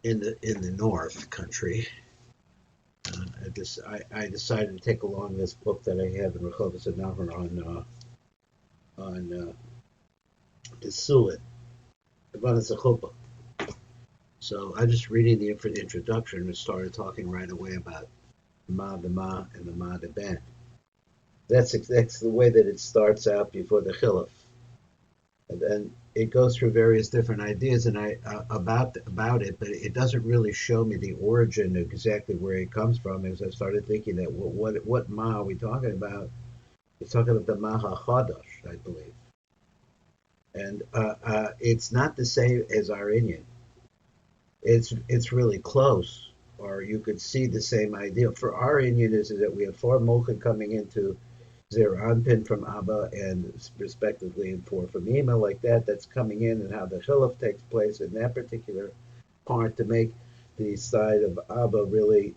in the North Country. I decided to take along this book that I have in Rechovis Nahar on the Sulit, about a chuppah. So I just reading the introduction and started talking right away about the ma and the ma the ben. That's the way that it starts out before the chiluf, and then it goes through various different ideas and about it, but it doesn't really show me the origin of exactly where it comes from. As I started thinking that what ma are we talking about? It's talking about the ma hachadash, I believe, and it's not the same as our Indian. It's really close, or you could see the same idea. For our Indian is that we have four mochim coming into Zera Anpin from Abba and respectively and four from Ema, like that. That's coming in and how the chiluf takes place in that particular part to make the side of Abba really,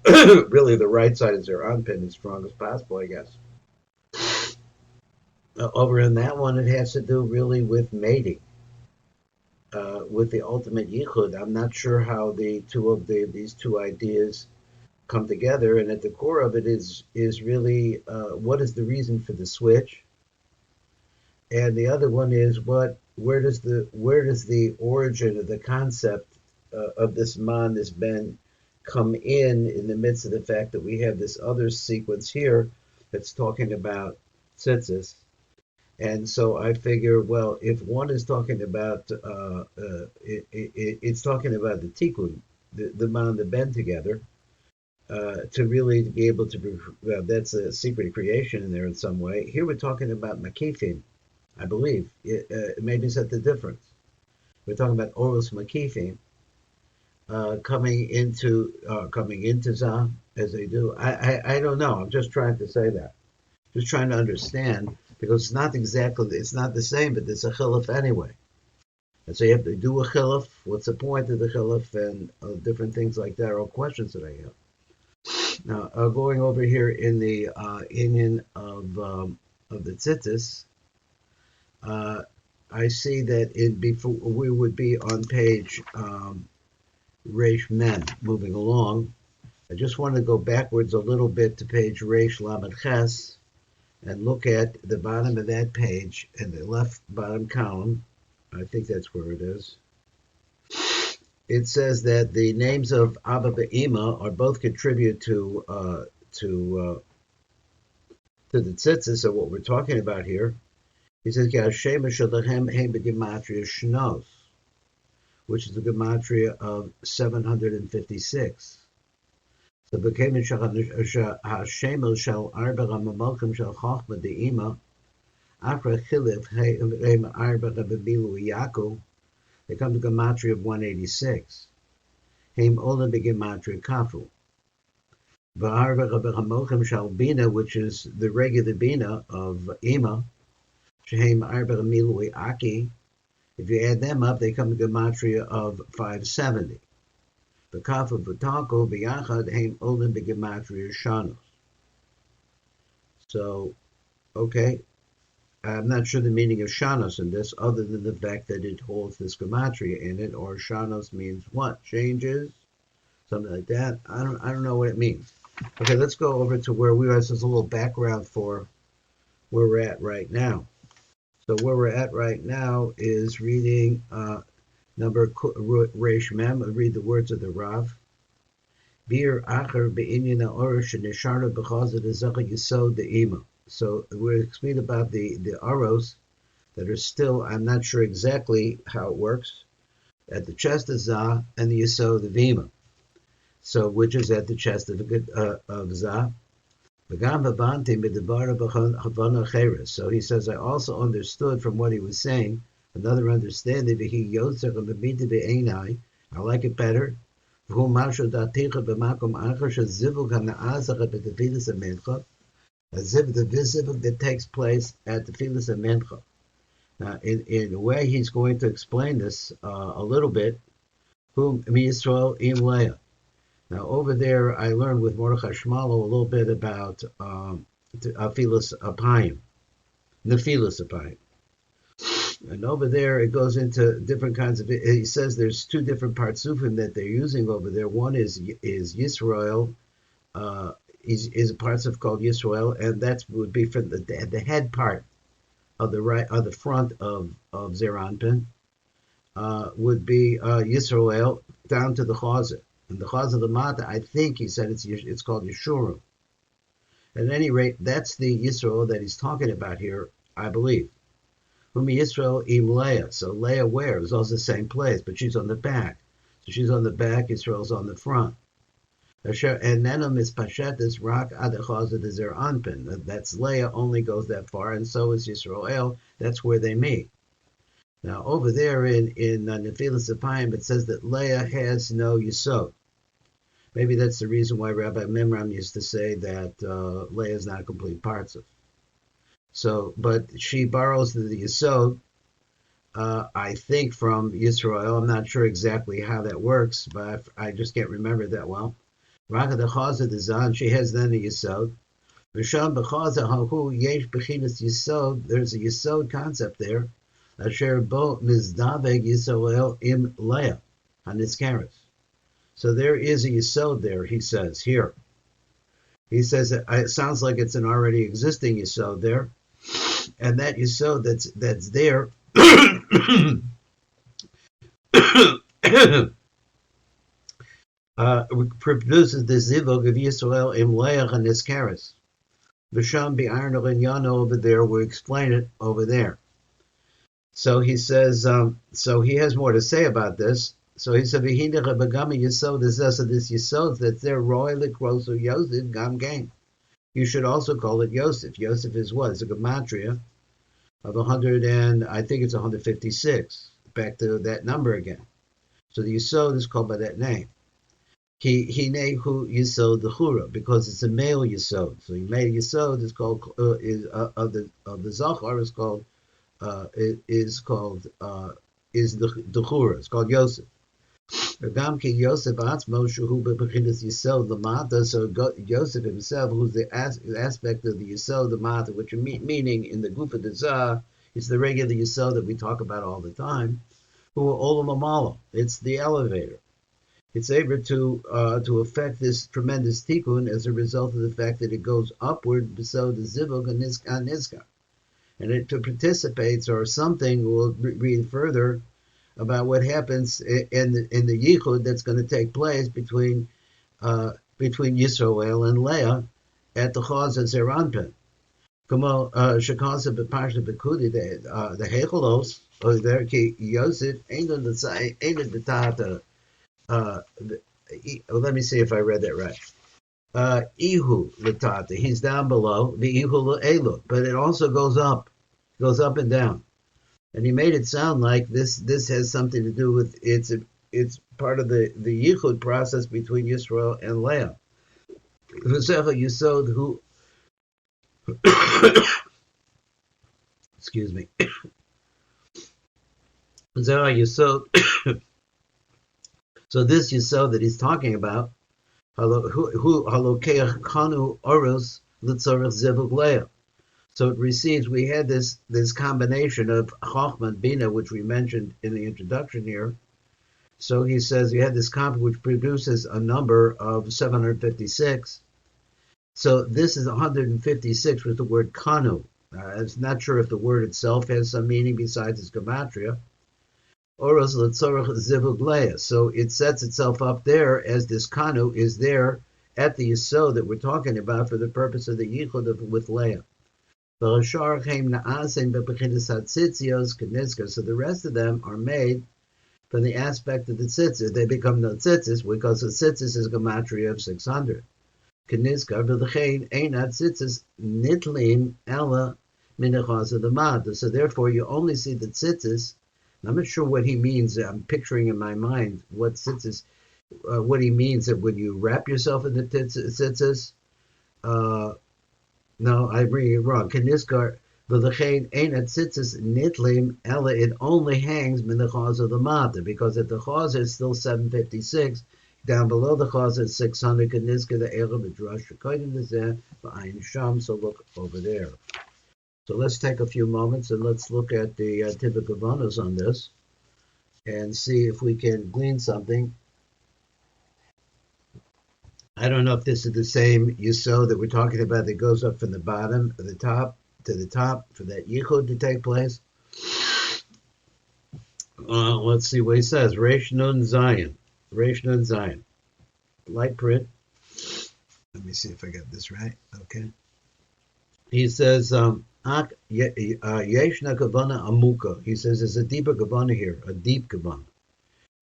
really the right side of Zera Anpin as strong as possible, I guess. Over in that one, it has to do really with mating. With the ultimate yichud, I'm not sure how these two ideas come together, and at the core of it is really what is the reason for the switch, and the other one is where does the origin of the concept of this man, this ben, come in the midst of the fact that we have this other sequence here that's talking about tzitzis. And so I figure, well, if one is talking about, it's talking about the tikkun, the man and the ben together, to really be able to be, well, that's a secret creation in there in some way. Here we're talking about makifim, I believe. Maybe it's at the difference. We're talking about oros makifim coming into Zah as they do. I don't know. I'm just trying to say that. Just trying to understand because it's not the same, but it's a chiluf anyway. And so you have to do a chiluf. What's the point of the chiluf and different things like that are all questions that I have. Now, going over here in the Inyan of the Tzitzis, I see that before we would be on page Reish Mem, moving along. I just want to go backwards a little bit to page Reish Lamed Ches and look at the bottom of that page and the left bottom column. I think that's where it is. It says that the names of Abba Be'ima are both contribute to the tzitzis of what we're talking about here. He says, Shnos, which is the gematria of 756. So became Hashemel shel arba ramamokim shel chochma de'ima after chilif heim arba rababilu yaku. They come to gematria of 186. Heim ola begematria kafu. V'arba rabamokim shel bina, which is the regular bina of ima. Sheheim arba ramilu aki. If you add them up, they come to gematria of 570. The kafu v'tako b'yachad heim ola begematria shanos. So, okay. I'm not sure the meaning of shanos in this, other than the fact that it holds this gematria in it, or shanos means what? Changes, something like that. I don't know what it means. Okay, let's go over to where we are. This is a little background for where we're at right now. So where we're at right now is reading number Reish Mem. I'll read the words of the Rav. Bir acher be'inyan ha'orish shenisharna b'chazad ezach Yesod de'ima. So we're explaining about the aros that are still, I'm not sure exactly how it works, at the chest of Zah and the Yesod of Ima. So which is at the chest of Zah. So he says, I also understood from what he was saying, another understanding, I like it better. The zivug that takes place at the Filas and Mincha. Now, in a way, he's going to explain this a little bit. Whom Yisroel and Leah. Now, over there, I learned with Mordechai Shmalo a little bit about Filas Apayim, Nefilas Apayim. And over there, it goes into different kinds of. He says there's two different partsufim that they're using over there. One is Yisroel, uh, is a parsuf called Yisroel, and that would be for the head part of the right of the front of Zeranpin, would be Yisroel down to the chazer. And the chazer the mata, I think he said it's called Yeshurim. At any rate, that's the Yisroel that he's talking about here, I believe. Whom Yisrael im Leah. So Leah where? It's also the same place, but she's on the back. So she's on the back, Yisrael's on the front. And Nenam is Pashetis Rak Adachaz Dezer Anpin. That's Leah only goes that far, and so is Yisrael. That's where they meet. Now over there in Nephilas Apayim, it says that Leah has no Yisod. Maybe that's the reason why Rabbi Mimram used to say that Leah is not a complete partzuf. So, but she borrows the Yesod, I think, from Yisroel. I'm not sure exactly how that works, but I just can't remember that well. Raka the Chaza the Zan, she has then a Yesod. V'sham b'chaza hahu yesh b'chinas Yesod. There's a Yesod concept there. Asher bo mizdaveg Yisroel im Leah on his karas. So there is a Yesod there. He says here. He says that it sounds like it's an already existing Yesod there. And that Yesod that's there produces the zivog of Yisrael im Leah and Iskaris. V'sham bi'arno and Yano over there, we explain it over there. So he says, so he has more to say about this. So he said, V'hina Rebagami Yesod is this Yesod that's there, Roy Likrosu Yosef Gam Gang. You should also call it Yosef. Yosef is what? It's a gematria of 100 and I think it's 156. Back to that number again. So the Yesod is called by that name. Hinehu Yesod the Chura, because it's a male Yesod. So he made a Yesod is called of the Zachar is called the Chura. It's called Yosef. Yosef Atzmo Shuhu Bebechinas Yesod the Mata. So Yosef himself, who's the aspect of the Yesod the Mata, which meaning in the Gufa de Zah, is the regular Yesod that we talk about all the time. Who are Olam Amala. It's the elevator. It's able to affect this tremendous tikkun as a result of the fact that it goes upward, so the zivug and nizka. And it participates or something. We'll read further about what happens in the yichud that's going to take place between Yisroel and Leah at the chaz of Zeranpin. Como shekasa b'parsha b'kudi the hechelos or there ki Yosef ain't b'tata. Let me see if I read that right. Ihu l'tata, he's down below the ihu l'elu, but it also goes up and down. And he made it sound like this has something to do with it's part of the yichud process between Yisrael and Leah. Yisod who excuse me. Yisod. So this Yisod that he's talking about, who halokeach kanu oros litzorach zevug Leah. So it receives. We had this combination of Chochmah and Bina, which we mentioned in the introduction here. So he says you had this comp which produces a number of 756. So this is 156 with the word kanu. I'm not sure if the word itself has some meaning besides its gematria. Oros letzorach zivug Leah. So it sets itself up there as this kanu is there at the Yesod that we're talking about for the purpose of the yichud with Leah. So the rest of them are made from the aspect of the tzitzit. They become no tzitzis because the tzitzis is gematria of 600. So therefore you only see the tzitzis. I'm not sure what he means. I'm picturing in my mind what tzitzis, what he means that when you wrap yourself in the tzitzis. No, I'm reading it wrong. Keniskar v'lechein ein atzitzis nitlim ella. It only hangs in the chaz of the mata because at the chaz is still 756. Down below the chaz is 600. Keniskar the Yesod Yosef v'ayin sham. So look over there. So let's take a few moments and let's look at the Tivuk on this and see if we can glean something. I don't know if this is the same Yesod that we're talking about that goes up from the bottom of the top to the top for that Yichud to take place. Let's see what he says. Reish Nun Zion. Reish Nun Zion. Light print. Let me see if I got this right. Okay. He says, Yeshna Kavana Amuka. He says there's a deeper Kavana here, a deep Kavana.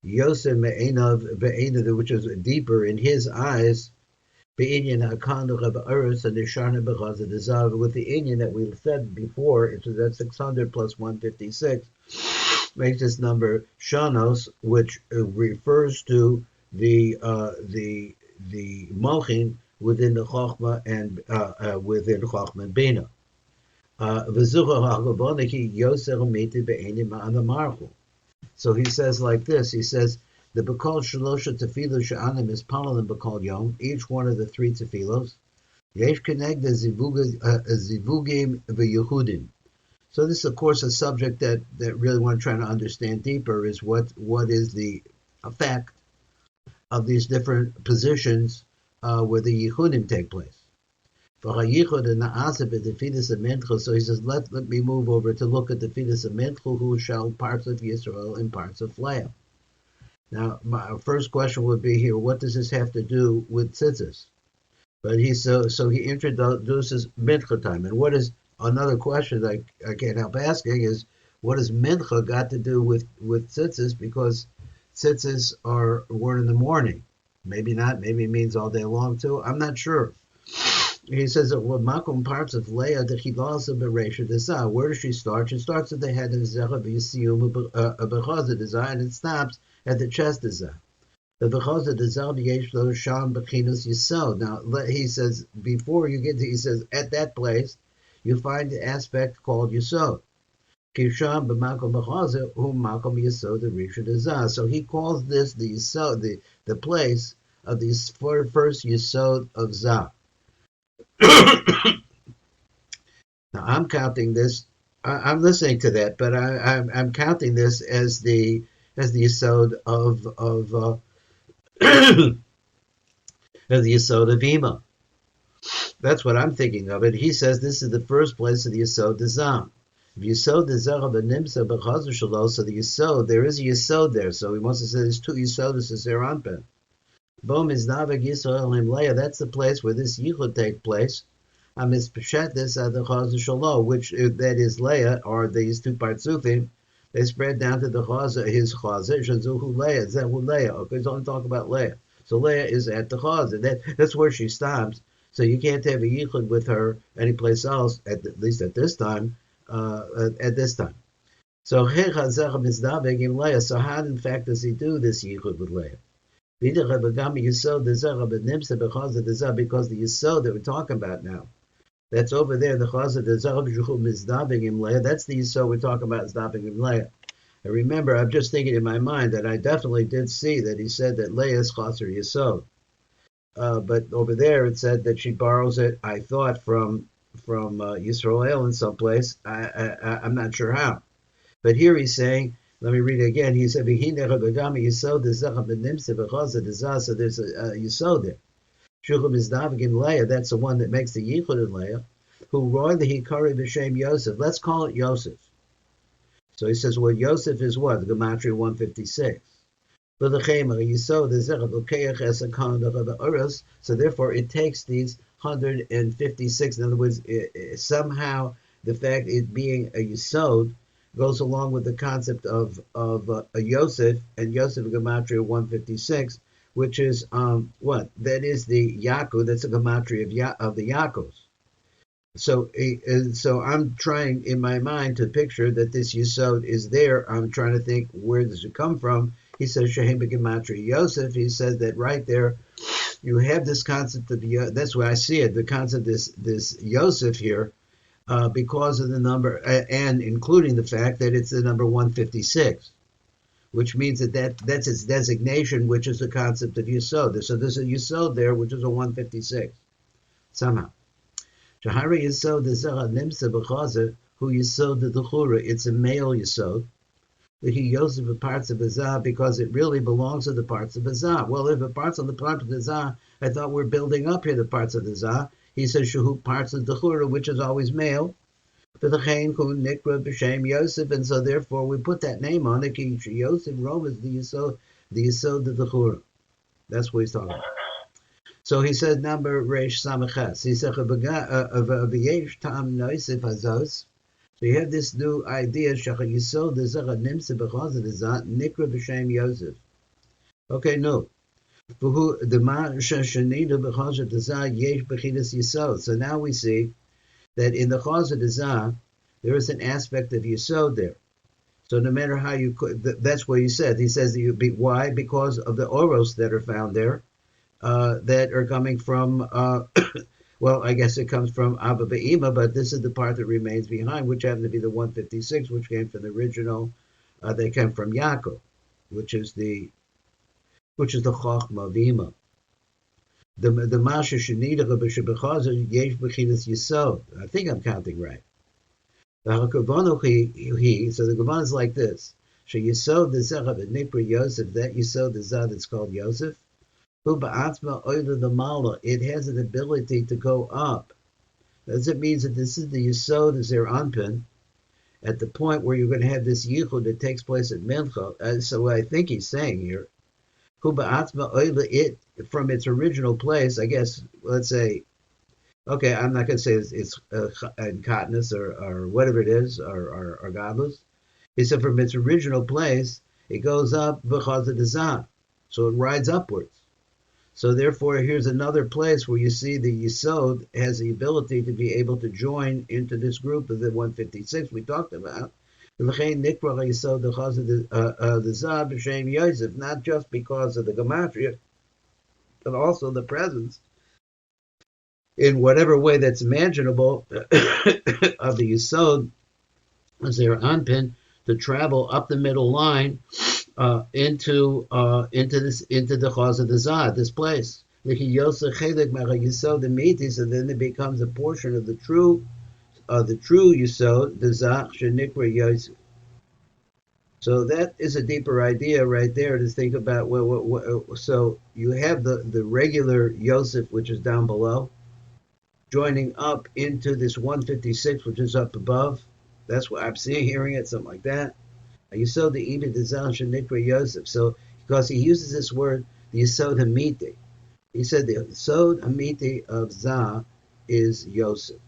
Yosef Me'enav Be'enav, which is deeper in his eyes, Be'inyan HaKanuch HaBa'aretz and Nisharna B'chaz HaDezav, with the Inyan that we said before, it's that 600 plus 156, makes this number Shanos, which refers to the Malchin within the Chochmah and within Chochmah and Bina. So he says like this. He says the Bekol Shalosha Tefillah Sha'anim is Palalim Bekol Yom. Each one of the three Tefillos. Yesh Keneg the Zivugim v'Yehudim. So this, of course, a subject that really we're trying to understand deeper is what is the effect of these different positions where the Yehudim take place. So he says, let me move over to look at the fetus of Menchu, who shall parts of Yisrael and parts of Leah. Now, my first question would be here, what does this have to do with tzitzis? But he introduces Mincha time. And what is another question that I can't help asking is, what does Mincha got to do with tzitzis? Because tzitzis were in the morning. Maybe not. Maybe it means all day long too. I'm not sure. He says that makom parts of Leah the chilasa bereisha desa. Where does she start? She starts at the head of zecha v'yisiyum b'chaza desa, and it stops at the chest desa. The b'chaza desa yesh lo sham b'chinas yisod. Now he says before you get to, he says at that place you find the aspect called yisod. Kisham b'makom b'chaza hu makom yisod the risha desa. So he calls this the yisod, the place of the first yisod of zah. Now I'm counting this. I'm listening to that, but I'm counting this as the yesod of as the yesod of Ima. That's what I'm thinking of it. He says this is the first place of the yesod dezam. If yesod dezara b'nimsa b'chazu shalo, so the yesod, there is a yesod there. So he wants to say there's two yesodas as zeranpen. Bo mizdavek Yisroel and Leah. That's the place where this yichud takes place. Amispeshetis at the Chaz Shalom, which that is Leah, or these two partsufim, they spread down to the Chaz, his Chaz, Shazuhu Leah, Zehu Leah. Okay, so I'm talking about Leah. So Leah is at the Chaz, and that's where she stops. So you can't have a yichud with her anyplace else, at least at this time. At this time. So Leah. So how in fact does he do this yichud with Leah? Because the Yesod that we're talking about now, that's over there, the Chazad Mizdabing Leah, that's the Yesod we're talking about, Zdabing Leah. And remember, I'm just thinking in my mind that I definitely did see that he said that Leah is Chaser Yesod. But over there it said that she borrows it, I thought, from Yisroel in some place. I'm not sure how. But here he's saying, let me read it again. He said, so there's a Yesod there. Shuchum is Davigin Leah, that's the one that makes the Yichud in Leah, who roy the Hikari b'Shem Yosef. Let's call it Yosef. So he says, well, Yosef is what? The Gematria 156. So therefore it takes these 156. In other words, somehow the fact it being a Yesod goes along with the concept of a Yosef, and Yosef Gematria 156, which is what? That is the Yaakov. That's a Gematria of the Yaakos. So I'm trying in my mind to picture that this Yesod is there. I'm trying to think, where does it come from? He says Shehem Gematria Yosef. He says that right there you have this concept of, that's where I see it, the concept of this Yosef here, because of the number, and including the fact that it's the number 156, which means that's its designation, which is the concept of Yesod. So there's a Yesod there, which is a 156, somehow. Shahari Yesod Zera Nimsa B'chazer, who Yesod the Dechura, it's a male Yesod. The He Yosef of parts of Azah, because it really belongs to the parts of Azah. Well, if it parts of the parts of Azah, I thought we're building up here the parts of Azah. He says Shahu parts of Dechura, which is always male. V'chein hu nikra b'shem Yosef, and so therefore we put that name on it. Ki Yosef Rome is the Yesod of Dechura. That's what he's talking about. So he said number Reish Samaches. He said v'yesh tam noisif hazos. So you have this new idea, Shach Yisod Zera Nimsa B'Chazad Zat Nikra B'Shem Yosef. Okay, no. V'hu Dema Shashanida B'Chazad Zat Yesh B'Chidas Yisod. So now we see that in the Chazad Zat there is an aspect of Yisod there. So no matter how you could, that's what he said. He says that you be why? Because of the oros that are found there, that are coming from. Well, I guess it comes from Abba Be'ima, but this is the part that remains behind, which happened to be the 156, which came from the original. They came from Yaakov, which is the Chochma B'ima. The Masha Shenida B'Shebechazer Yesh B'Chinas Yisod. I think I'm counting right. So the Gavan is like this: She Yisod the Zera B'Nikra Yosef. That Yisod the Zad that's called Yosef. It has an ability to go up. Does it mean that this is the Yesod as their Anpin at the point where you're going to have this Yichud that takes place at Mincha? So what I think he's saying here, it from its original place, I guess, let's say, okay, I'm not going to say it's Katniss or whatever it is, or godless. He said from its original place, it goes up because of the Zah. So it rides upwards. So therefore, here's another place where you see the Yesod has the ability to be able to join into this group of the 156 we talked about. Not just because of the gematria, but also the presence in whatever way that's imaginable of the Yesod as their anpin to travel up the middle line into the Chaz of the Zad, this place. And then it becomes a portion of the true Yesod, the Zach Shenikra Yosef. So that is a deeper idea right there to think about. So you have the regular Yosef, which is down below, joining up into this 156, which is up above. That's what I'm seeing, hearing it, something like that. Yesod the Ibid Zah Shenikra Yosef. So because he uses this word, the Yesod Hamiti, he said the Yesod Hamiti of Zah is Yosef.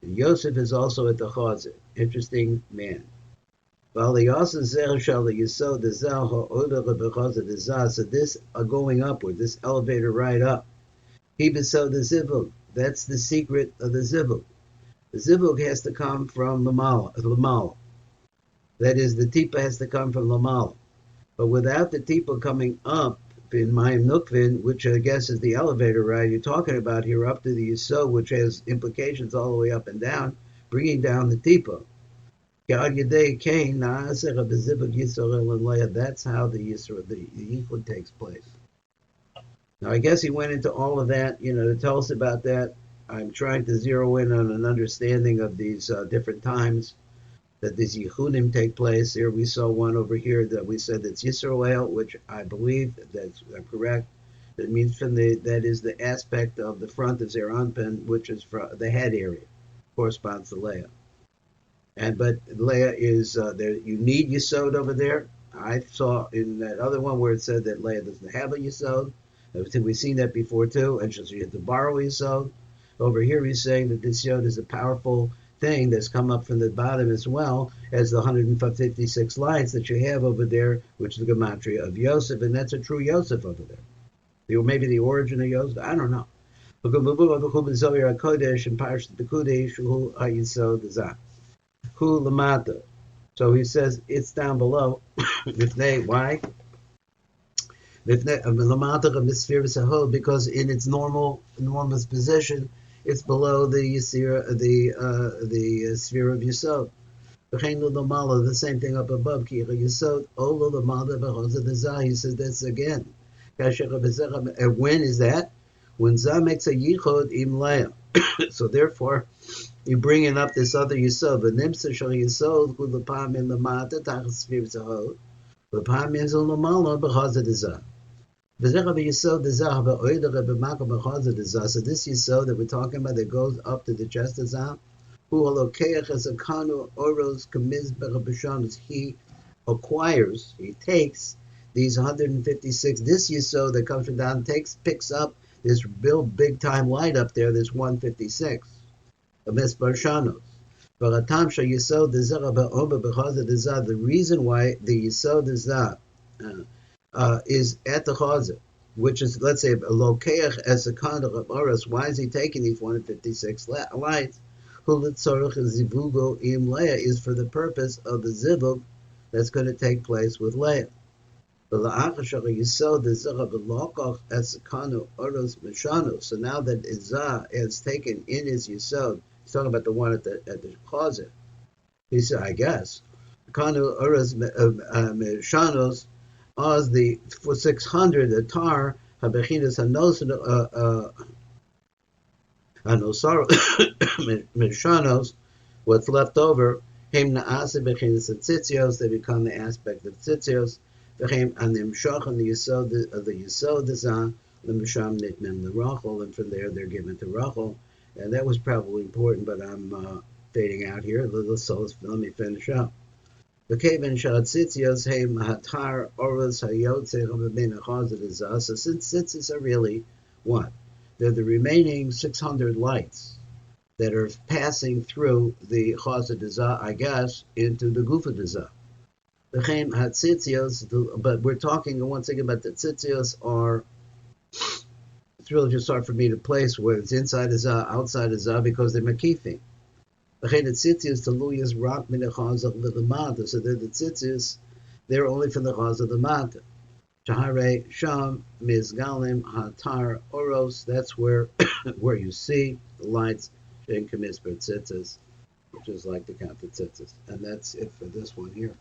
And Yosef is also at the Chazir. Interesting man. So this going upward, this elevator ride up, he besod the Zivug. That's the secret of the Zivug. The Zivug has to come from Lamala. That is, the Tipa has to come from Lamala. But without the Tipa coming up in Mayim Nukvin, which I guess is the elevator ride you're talking about here, up to the Yesod, which has implications all the way up and down, bringing down the Tipa. That's how the Yichud takes place. Now, I guess he went into all of that, to tell us about that. I'm trying to zero in on an understanding of these different times that these Yichudim take place. Here we saw one over here that we said that's Yisroel, which I believe that's correct. That means that is the aspect of the front of Zeranpin, which is the head area, corresponds to Leah. But Leah is there. You need Yesod over there. I saw in that other one where it said that Leah doesn't have a Yesod. I think we've seen that before too, and so you have to borrow Yesod. Over here, he's saying that this Yod is a powerful thing that's come up from the bottom as well as the 156 lines that you have over there, which is the gematria of Yosef, and that's a true Yosef over there. Maybe the origin of Yosef, I don't know. So he says it's down below. Why? Because in its enormous position, it's below the sphere of Yesod. The same thing up above. He says that's again. And when is that? When Zah makes a Yichud im Leah. So therefore, you're bringing up this other Yesod. V'nimsa shal Yesod hu l'pam in l'mata tachas sviv zahod. L'pam in zul l'mala b'chazad Zah. V'zecha b'Yesod Zah b'oidach b'makom b'chazad Zah. So this Yesod that we're talking about that goes up to the chest of Zah, hu alokeach as a kanu oros kamizbech b'shanos. He acquires, he takes these 156. This Yesod that comes from down picks up this real big time light up there. This 156. The reason why the Yesod is at the Chazer, which is, let's say, a Lokeach as a kind of Oros. Why is he taking these 156 lights? Zivugo im Leah is for the purpose of the Zivug that's going to take place with Leah. So now that Izah has taken in his Yesod, he's talking about the one at the closet. He said, I guess, Kanu Uras Meshanos, Oz the for 600 the tar Habechinas Anosar Meshanos, what's left over, Hem Naasa Bechinas Tzitzios, they become the aspect of Tzitzios. V'chein anim shachan the Yesod Zah l'misham nitnem l'Rachel, and from there they're given to Rachel, and that was probably important, but I'm fading out here. So let me finish up. V'keven shad tzitzios heim hatar oros hayotze v'bein achazet Zah. So since tzitzis are really what? They're the remaining 600 lights that are passing through the chazet Zah, I guess, into the gufa Zah. But we're talking once again about the tzitzios are, it's really just hard for me to place where it's inside of Zah, outside of Zah, because they're makifim. So they're the tzitzios, they're only from the chaz of the mata. Shahare sham mizgalim hatar oros, that's where where you see the lights in kamisper tzitzis, which is like the count of tzitzis. And that's it for this one here.